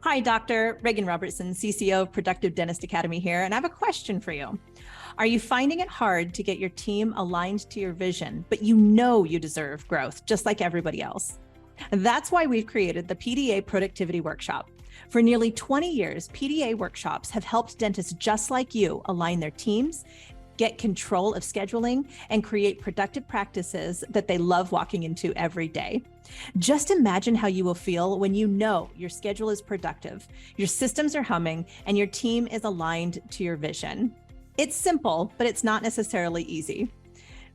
Hi, Dr. Reagan Robertson, CCO of Productive Dentist Academy here, and I have a question for you. Are you finding it hard to get your team aligned to your vision, but you know you deserve growth just like everybody else? That's why we've created the PDA Productivity Workshop. For nearly 20 years, PDA workshops have helped dentists just like you align their teams, get control of scheduling, and create productive practices that they love walking into every day. Just imagine how you will feel when you know your schedule is productive, your systems are humming, and your team is aligned to your vision. It's simple, but it's not necessarily easy.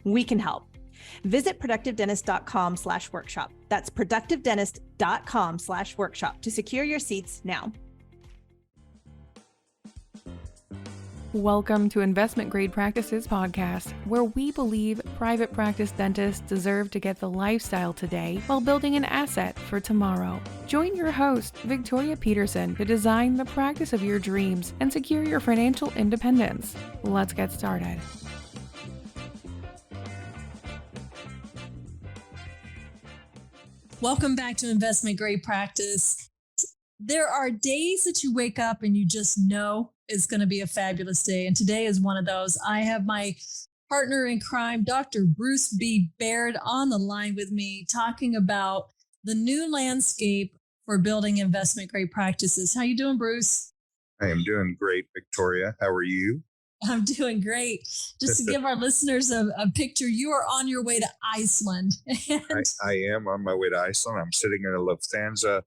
We can help. Visit productivedentist.com/workshop. That's productivedentist.com/workshop to secure your seats now. Welcome to Investment Grade Practices Podcast, where we believe private practice dentists deserve to get the lifestyle today while building an asset for tomorrow. Join your host, Victoria Peterson, to design the practice of your dreams and secure your financial independence. Let's get started. Welcome back to Investment Grade Practice. There are days that you wake up and you just know it's going to be a fabulous day. And today is one of those. I have my partner in crime, Dr. Bruce B. Baird, on the line with me talking about the new landscape for building investment grade practices. How you doing, Bruce? I am doing great, Victoria. How are you? I'm doing great. Just to give our listeners a picture, you are on your way to Iceland. I am on my way to Iceland. I'm sitting in a Lufthansa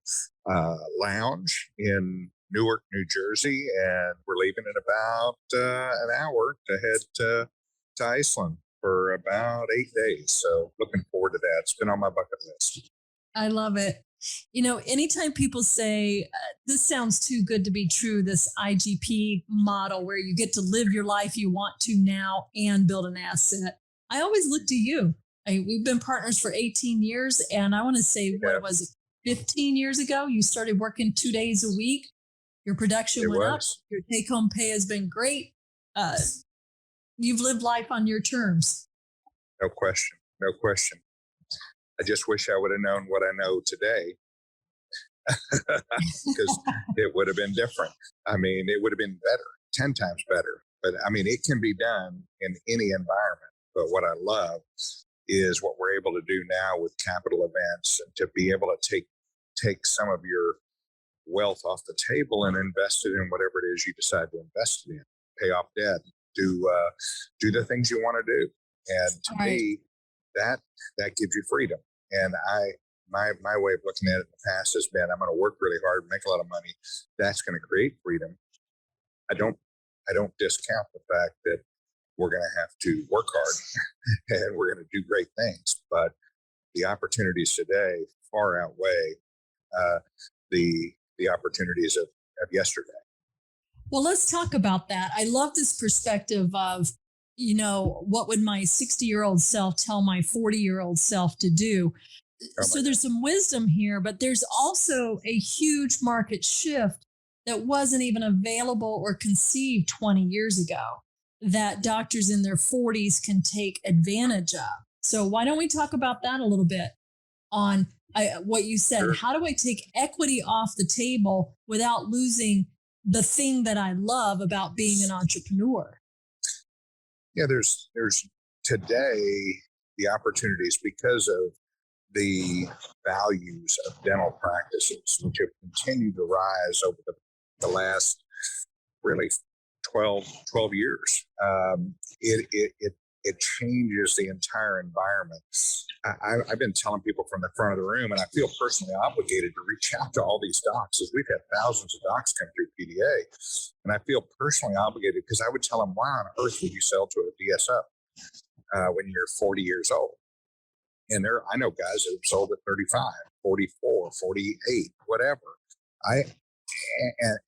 lounge in Newark, New Jersey, and we're leaving in about an hour to head to Iceland for about 8 days. So looking forward to that. It's been on my bucket list. I love it. You know, anytime people say, this sounds too good to be true, this IGP model where you get to live your life you want to now and build an asset, I always look to you. We've been partners for 18 years, and I want to say, what was it, 15 years ago, you started working 2 days a week. Your production went up. Your take-home pay has been great. You've lived life on your terms. No question. No question. I just wish I would have known what I know today, because it would have been different. I mean, it would have been better, 10 times better. But I mean, it can be done in any environment. But what I love is what we're able to do now with capital events, and to be able to take some of your wealth off the table and invest it in whatever it is you decide to invest it in, pay off debt, do the things you want to do. And to me, that gives you freedom. And my way of looking at it in the past has been, I'm going to work really hard, make a lot of money. That's going to create freedom. I don't discount the fact that we're going to have to work hard and we're going to do great things. But the opportunities today far outweigh the opportunities of yesterday. Well, let's talk about that. I love this perspective of, you know, what would my 60-year-old self tell my 40-year-old self to do? So there's some wisdom here, but there's also a huge market shift that wasn't even available or conceived 20 years ago that doctors in their 40s can take advantage of. So why don't we talk about that a little bit on what you said? Sure. How do I take equity off the table without losing the thing that I love about being an entrepreneur? Yeah, there's today the opportunities because of the values of dental practices, which have continued to rise over the last really 12 years. It changes the entire environment. I've been telling people from the front of the room, and I feel personally obligated to reach out to all these docs, as we've had thousands of docs come through PDA. And I feel personally obligated because I would tell them, why on earth would you sell to a DSO when you're 40 years old? And I know guys that have sold at 35, 44, 48, whatever.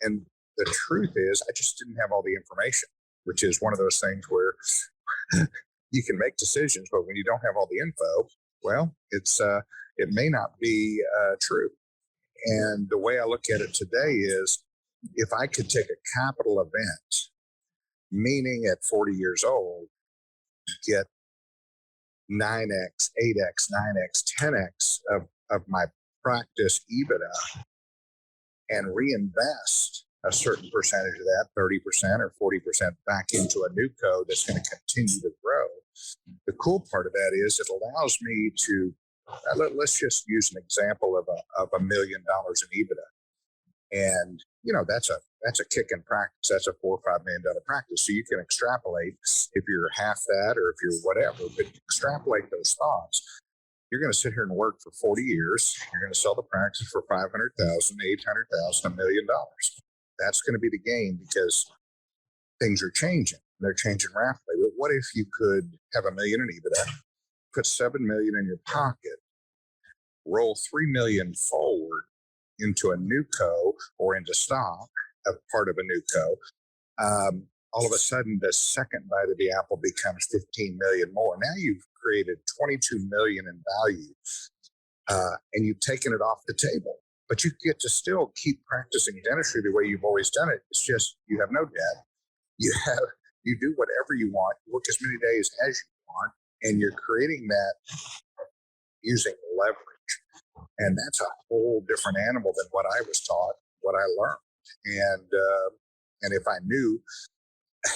And the truth is, I just didn't have all the information, which is one of those things where you can make decisions, but when you don't have all the info, well, it may not be true. And the way I look at it today is, if I could take a capital event, meaning at 40 years old, get 9x, 8x, 9x, 10x of my practice EBITDA, and reinvest a certain percentage of that, 30% or 40% back into a new co that's going to continue to grow. The cool part of that is it allows me to, let's just use an example of $1 million in EBITDA. And, that's a kick in practice. That's a $4 or $5 million practice. So you can extrapolate if you're half that or if you're whatever, but extrapolate those thoughts. You're going to sit here and work for 40 years. You're going to sell the practice for $500,000, $800,000, $1 million. That's going to be the game because things are changing. They're changing rapidly. But what if you could have $1 million in EBITDA, put $7 million in your pocket, roll $3 million forward into a new co or into stock, a part of a new co? All of a sudden, the second bite of the apple becomes 15 million more. Now you've created 22 million in value, and you've taken it off the table. But you get to still keep practicing dentistry the way you've always done it. It's just you have no debt. You do whatever you want. You work as many days as you want, and you're creating that using leverage. And that's a whole different animal than what I was taught, what I learned. And if I knew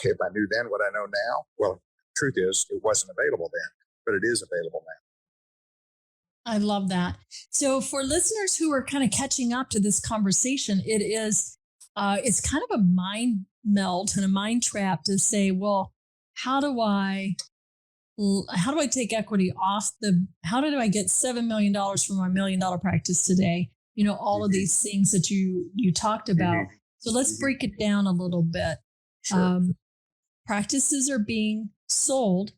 then what I know now, well, truth is it wasn't available then, but it is available now. I love that. So for listeners who are kind of catching up to this conversation, it's kind of a mind melt and a mind trap to say, well, how do I take equity off how did I get $7 million from my $1 million practice today? All of these things that you talked about. So let's break it down a little bit. Sure. Practices are being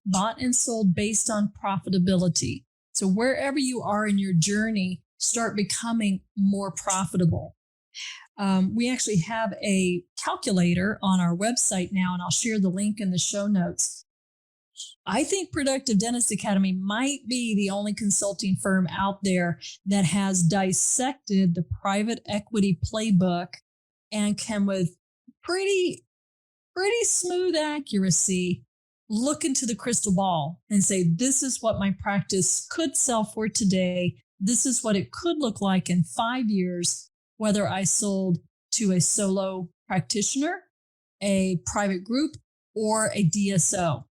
bought and sold based on profitability. So wherever you are in your journey, start becoming more profitable. We actually have a calculator on our website now, and I'll share the link in the show notes. I think Productive Dentist Academy might be the only consulting firm out there that has dissected the private equity playbook and can, with pretty smooth accuracy, look into the crystal ball and say, this is what my practice could sell for today. This is what it could look like in 5 years, whether I sold to a solo practitioner, a private group, or a DSO.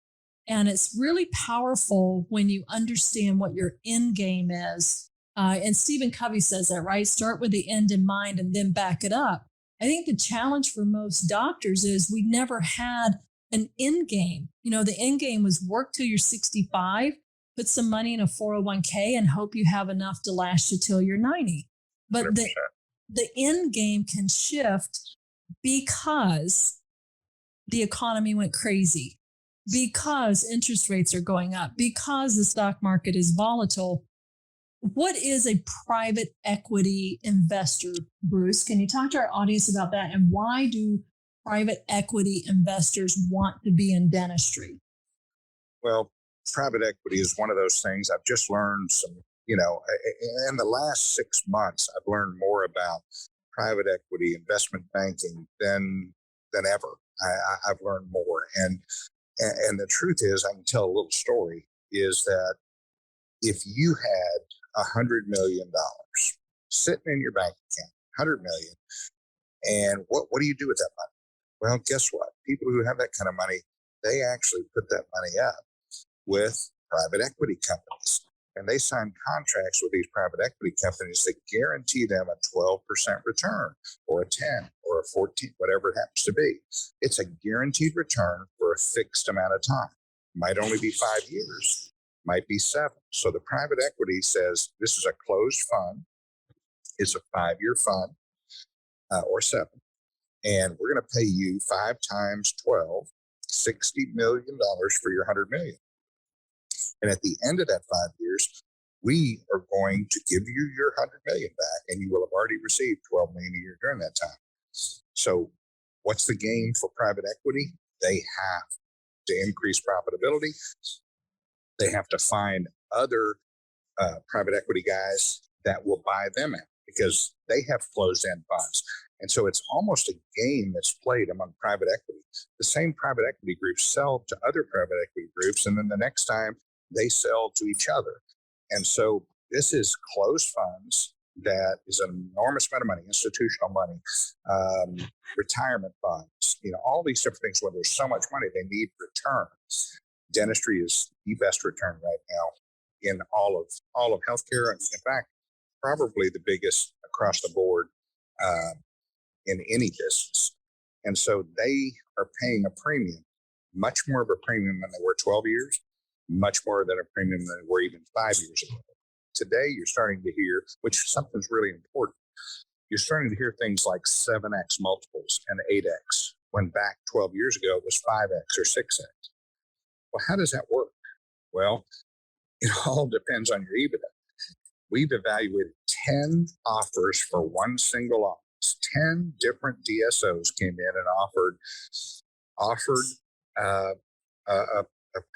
And it's really powerful when you understand what your end game is. And Stephen Covey says that, right? Start with the end in mind and then back it up. I think the challenge for most doctors is we never had an end game. The end game was work till you're 65, put some money in a 401k and hope you have enough to last you till you're 90. But 100%. the end game can shift because the economy went crazy, because interest rates are going up, because the stock market is volatile. What is a private equity investor, Bruce? Can you talk to our audience about that? And why do private equity investors want to be in dentistry? Well, private equity is one of those things I've just learned some, in the last 6 months, I've learned more about private equity investment banking than ever. I've learned more. And the truth is, I can tell a little story, is that if you had $100 million sitting in your bank account, 100 million, and what do you do with that money? Well, guess what? People who have that kind of money, they actually put that money up with private equity companies. And they sign contracts with these private equity companies that guarantee them a 12% return or a 10 or a 14, whatever it happens to be. It's a guaranteed return for a fixed amount of time. Might only be 5 years, might be 7. So the private equity says this is a closed fund. It's a 5-year fund or 7. And we're going to pay you 5 times 12, $60 million for your 100 million. And at the end of that 5 years, we are going to give you your 100 million back, and you will have already received 12 million a year during that time. So what's the game for private equity? They have to increase profitability. They have to find other private equity guys that will buy them out because they have closed-end funds. And so it's almost a game that's played among private equity. The same private equity groups sell to other private equity groups, and then the next time they sell to each other. And so this is closed funds that is an enormous amount of money, institutional money, retirement funds, all these different things. When there's so much money, they need return. Dentistry is the best return right now in all of healthcare. In fact, probably the biggest across the board in any business. And so they are paying a premium, much more of a premium than they were 12 years, much more than a premium than they were even 5 years ago. Today, you're starting to hear, which something's really important, you're starting to hear things like 7x multiples and 8x, when back 12 years ago it was 5x or 6x. Well, how does that work? Well, it all depends on your EBITDA. We've evaluated 10 offers for one single office. 10 different DSOs came in and offered a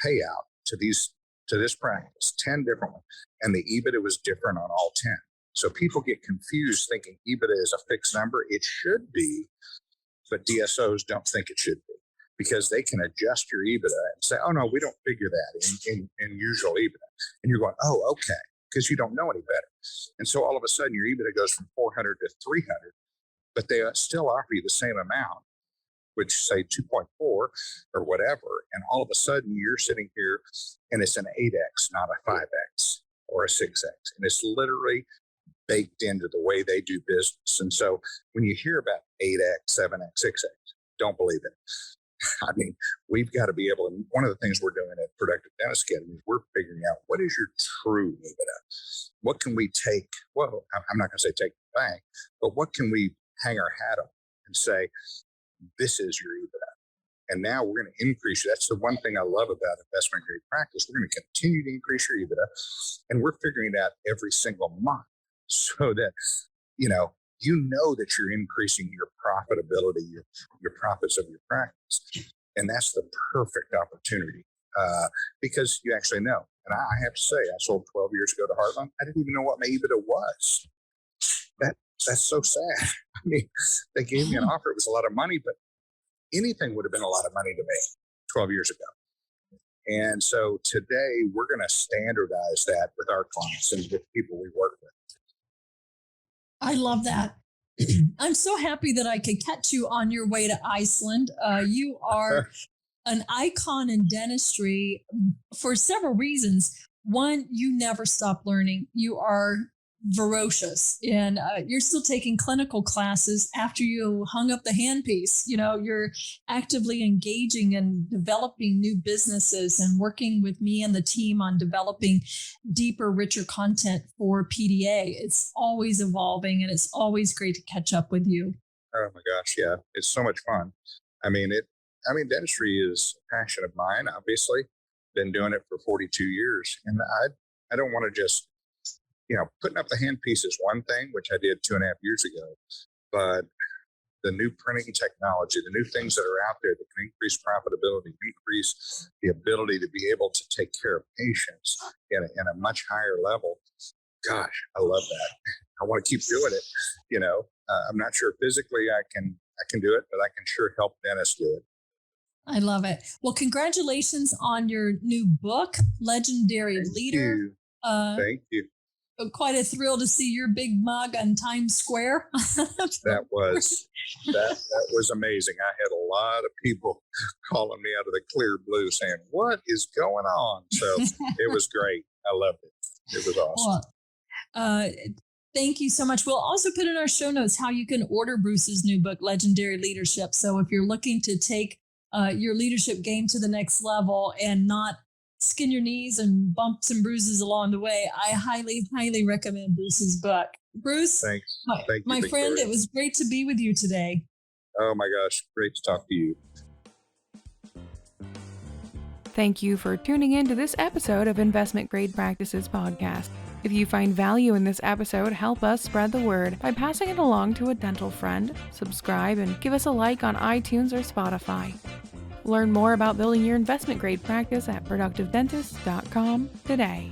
payout to this practice, 10 different ones. And the EBITDA was different on all 10. So people get confused thinking EBITDA is a fixed number. It should be, but DSOs don't think it should be, because they can adjust your EBITDA and say, oh no, we don't figure that in usual EBITDA. And you're going, oh, okay, because you don't know any better. And so all of a sudden your EBITDA goes from 400 to 300, but they still offer you the same amount, which say 2.4 or whatever. And all of a sudden you're sitting here and it's an 8x, not a 5x or a 6x. And it's literally baked into the way they do business. And so when you hear about 8x, 7x, 6x, don't believe it. I mean, we've got to be able to, one of the things we're doing at Productive Dentist Academy is we're figuring out what is your true EBITDA? What can we take? Well, I'm not going to say take the bank, but what can we hang our hat on and say, this is your EBITDA? And now we're going to increase it. That's the one thing I love about investment grade practice. We're going to continue to increase your EBITDA, and we're figuring it out every single month so that, you know that you're increasing your profitability, your profits of your practice. And that's the perfect opportunity because you actually know. And I have to say, I sold 12 years ago to Heartland. I didn't even know what my EBITDA was. That's so sad. I mean, they gave me an offer. It was a lot of money, but anything would have been a lot of money to me 12 years ago. And so today we're going to standardize that with our clients and with people we work with. I love that. I'm so happy that I could catch you on your way to Iceland. You are an icon in dentistry for several reasons. One, you never stop learning. You are ferocious, and you're still taking clinical classes after you hung up the handpiece. You're actively engaging and developing new businesses and working with me and the team on developing deeper, richer content for PDA. It's always evolving, and it's always great to catch up with you. Oh my gosh, yeah, it's so much fun. Dentistry is a passion of mine. Obviously, been doing it for 42 years, and I don't want to just putting up the handpiece is one thing, which I did 2.5 years ago, but the new printing technology, the new things that are out there that can increase profitability, increase the ability to be able to take care of patients in a much higher level. Gosh, I love that. I want to keep doing it. I'm not sure physically I can do it, but I can sure help dentists do it. I love it. Well, congratulations on your new book, Legendary Leader. Thank you. Quite a thrill to see your big mug on Times Square. That was amazing. I had a lot of people calling me out of the clear blue saying, what is going on? So it was great. I loved it. It was awesome. Well, thank you so much. We'll also put in our show notes how you can order Bruce's new book, Legendary Leadership. So if you're looking to take your leadership game to the next level and not skin your knees and bumps and bruises along the way, I highly, highly recommend Bruce's book. Bruce, thanks. Thank you, my friend, it was great to be with you today. Oh my gosh, great to talk to you. Thank you for tuning in to this episode of Investment Grade Practices Podcast. If you find value in this episode, help us spread the word by passing it along to a dental friend, subscribe, and give us a like on iTunes or Spotify. Learn more about building your investment grade practice at productivedentist.com today.